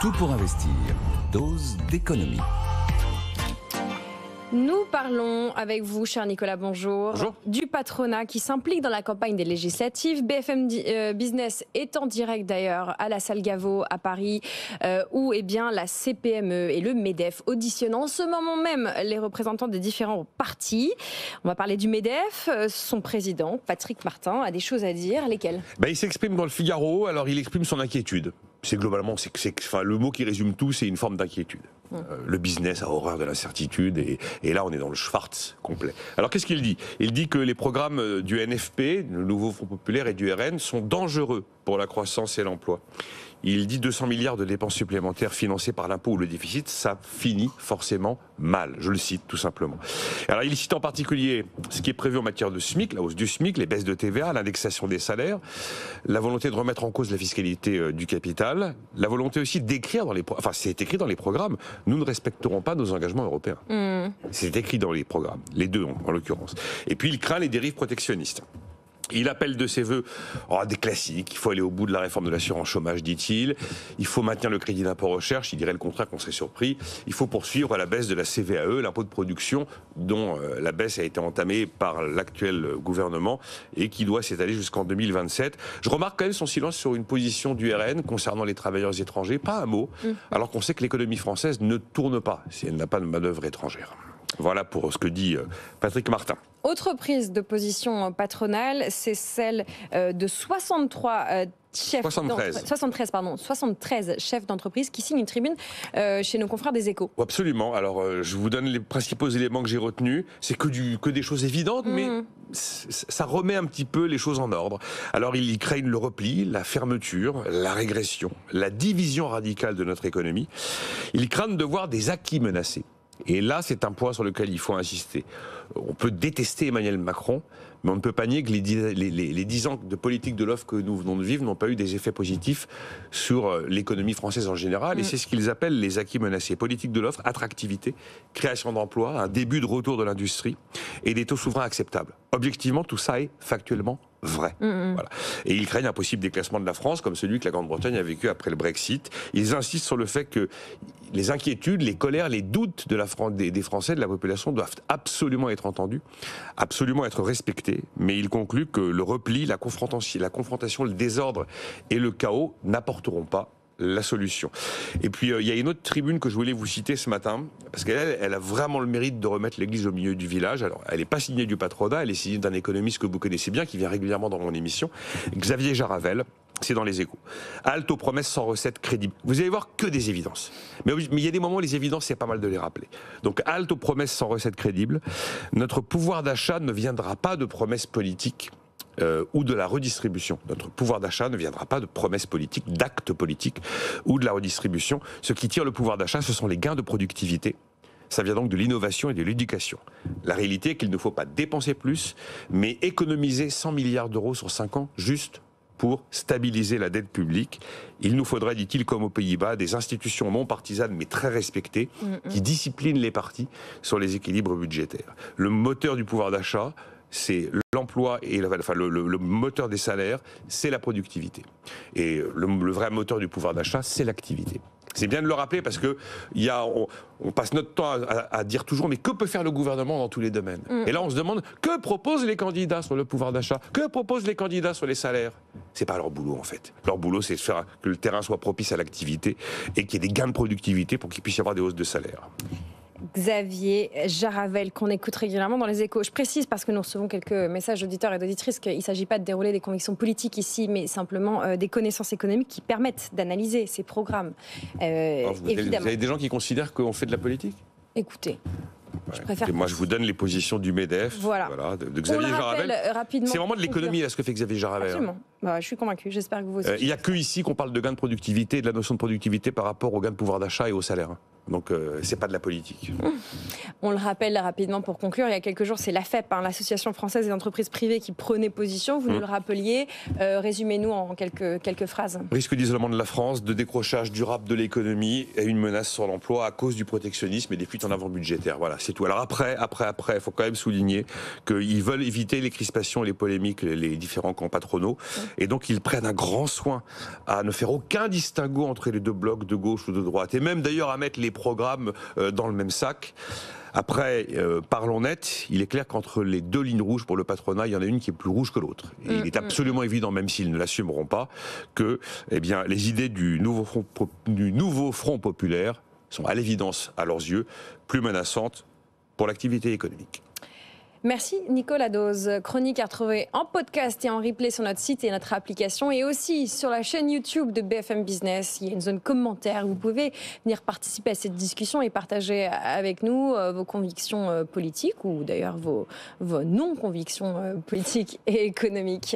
Tout pour investir. Dose d'économie. Nous parlons avec vous, cher Nicolas, bonjour, du patronat qui s'implique dans la campagne des législatives. BFM Business est en direct d'ailleurs à la salle Gaveau à Paris, où la CPME et le MEDEF auditionnent en ce moment même les représentants des différents partis. On va parler du MEDEF. Son président, Patrick Martin, a des choses à dire. Lesquelles ? Il s'exprime dans le Figaro, alors il exprime son inquiétude. C'est globalement, le mot qui résume tout, c'est une forme d'inquiétude. Le business a horreur de l'incertitude et là on est dans le Schwarz complet. Alors qu'est-ce qu'il dit ? Il dit que les programmes du NFP, le nouveau Fonds populaire, et du RN sont dangereux pour la croissance et l'emploi. Il dit 200 milliards de dépenses supplémentaires financées par l'impôt ou le déficit, ça finit forcément mal. Je le cite tout simplement. Alors il cite en particulier ce qui est prévu en matière de SMIC, la hausse du SMIC, les baisses de TVA, l'indexation des salaires, la volonté de remettre en cause la fiscalité du capital, la volonté aussi d'écrire dans les c'est écrit dans les programmes, nous ne respecterons pas nos engagements européens. C'est écrit dans les programmes, les deux en l'occurrence. Et puis il craint les dérives protectionnistes. Il appelle de ses voeux des classiques. Il faut aller au bout de la réforme de l'assurance chômage, dit-il. Il faut maintenir le crédit d'impôt recherche. Il dirait le contraire qu'on serait surpris. Il faut poursuivre la baisse de la CVAE, l'impôt de production, dont la baisse a été entamée par l'actuel gouvernement et qui doit s'étaler jusqu'en 2027. Je remarque quand même son silence sur une position du RN concernant les travailleurs étrangers. Pas un mot, alors qu'on sait que l'économie française ne tourne pas si elle n'a pas de manœuvre étrangère. Voilà pour ce que dit Patrick Martin. Autre prise de position patronale, c'est celle de 73 chefs d'entreprise qui signent une tribune chez nos confrères des Échos. Absolument. Alors, je vous donne les principaux éléments que j'ai retenus. C'est que des choses évidentes, mais ça remet un petit peu les choses en ordre. Alors, ils craignent le repli, la fermeture, la régression, la division radicale de notre économie. Ils craignent de voir des acquis menacés. Et là, c'est un point sur lequel il faut insister. On peut détester Emmanuel Macron, mais on ne peut pas nier que les 10 ans de politique de l'offre que nous venons de vivre n'ont pas eu des effets positifs sur l'économie française en général. Et c'est ce qu'ils appellent les acquis menacés. Politique de l'offre, attractivité, création d'emplois, un début de retour de l'industrie et des taux souverains acceptables. Objectivement, tout ça est factuellement vrai. Voilà. Et ils craignent un possible déclassement de la France, comme celui que la Grande-Bretagne a vécu après le Brexit. Ils insistent sur le fait que les inquiétudes, les colères, les doutes des Français, de la population, doivent absolument être entendus, absolument être respectés. Mais ils concluent que le repli, la confrontation, le désordre et le chaos n'apporteront pas la solution. Et puis il y a une autre tribune que je voulais vous citer ce matin, parce qu'elle a vraiment le mérite de remettre l'église au milieu du village. Alors elle n'est pas signée du patronat, elle est signée d'un économiste que vous connaissez bien, qui vient régulièrement dans mon émission, Xavier Jaravel. C'est dans les Échos. Halte aux promesses sans recettes crédibles. Vous allez voir que des évidences. Mais il y a des moments où les évidences, c'est pas mal de les rappeler. Donc halte aux promesses sans recettes crédibles. Notre pouvoir d'achat ne viendra pas de promesses politiques ou de la redistribution. Notre pouvoir d'achat ne viendra pas de promesses politiques, d'actes politiques ou de la redistribution. Ce qui tire le pouvoir d'achat, ce sont les gains de productivité. Ça vient donc de l'innovation et de l'éducation. La réalité est qu'il ne faut pas dépenser plus, mais économiser 100 milliards d'euros sur 5 ans, juste pour stabiliser la dette publique. Il nous faudrait, dit-il, comme aux Pays-Bas, des institutions non partisanes mais très respectées qui disciplinent les partis sur les équilibres budgétaires. Le moteur du pouvoir d'achat, c'est l'emploi et le moteur des salaires, c'est la productivité. Et le vrai moteur du pouvoir d'achat, c'est l'activité. C'est bien de le rappeler parce que on passe notre temps à dire toujours mais que peut faire le gouvernement dans tous les domaines ? Et là on se demande que proposent les candidats sur le pouvoir d'achat ? Que proposent les candidats sur les salaires ? C'est pas leur boulot en fait. Leur boulot c'est de faire que le terrain soit propice à l'activité et qu'il y ait des gains de productivité pour qu'il puisse y avoir des hausses de salaire. Xavier Jaravel, qu'on écoute régulièrement dans les Échos. Je précise, parce que nous recevons quelques messages d'auditeurs et d'auditrices, qu'il ne s'agit pas de dérouler des convictions politiques ici, mais simplement des connaissances économiques qui permettent d'analyser ces programmes. Vous avez des gens qui considèrent qu'on fait de la politique ? Écoutez, je préfère... Moi, je vous donne les positions du MEDEF, de Xavier Jaravel. C'est vraiment de l'économie, là, ce que fait Xavier Jaravel. Absolument. Je suis convaincu, j'espère que vous aussi. Il n'y a que ici qu'on parle de gains de productivité et de la notion de productivité par rapport aux gains de pouvoir d'achat et au salaire. Donc, c'est pas de la politique. On le rappelle rapidement pour conclure, il y a quelques jours, c'est l'AFEP, l'Association française des entreprises privées, qui prenait position. Vous nous le rappeliez. Résumez-nous en quelques phrases. Risque d'isolement de la France, de décrochage durable de l'économie et une menace sur l'emploi à cause du protectionnisme et des fuites en avant budgétaires. Voilà, c'est tout. Alors après, il faut quand même souligner qu'ils veulent éviter les crispations et les polémiques, les différents camps patronaux. Et donc ils prennent un grand soin à ne faire aucun distinguo entre les deux blocs de gauche ou de droite, et même d'ailleurs à mettre les programmes dans le même sac. Après, parlons net, il est clair qu'entre les deux lignes rouges pour le patronat, il y en a une qui est plus rouge que l'autre. Et il est absolument évident, même s'ils ne l'assumeront pas, que les idées du nouveau front populaire sont à l'évidence, à leurs yeux, plus menaçantes pour l'activité économique. Merci Nicolas Dose. Chronique à retrouver en podcast et en replay sur notre site et notre application, et aussi sur la chaîne YouTube de BFM Business. Il y a une zone commentaire où vous pouvez venir participer à cette discussion et partager avec nous vos convictions politiques, ou d'ailleurs vos non-convictions politiques et économiques.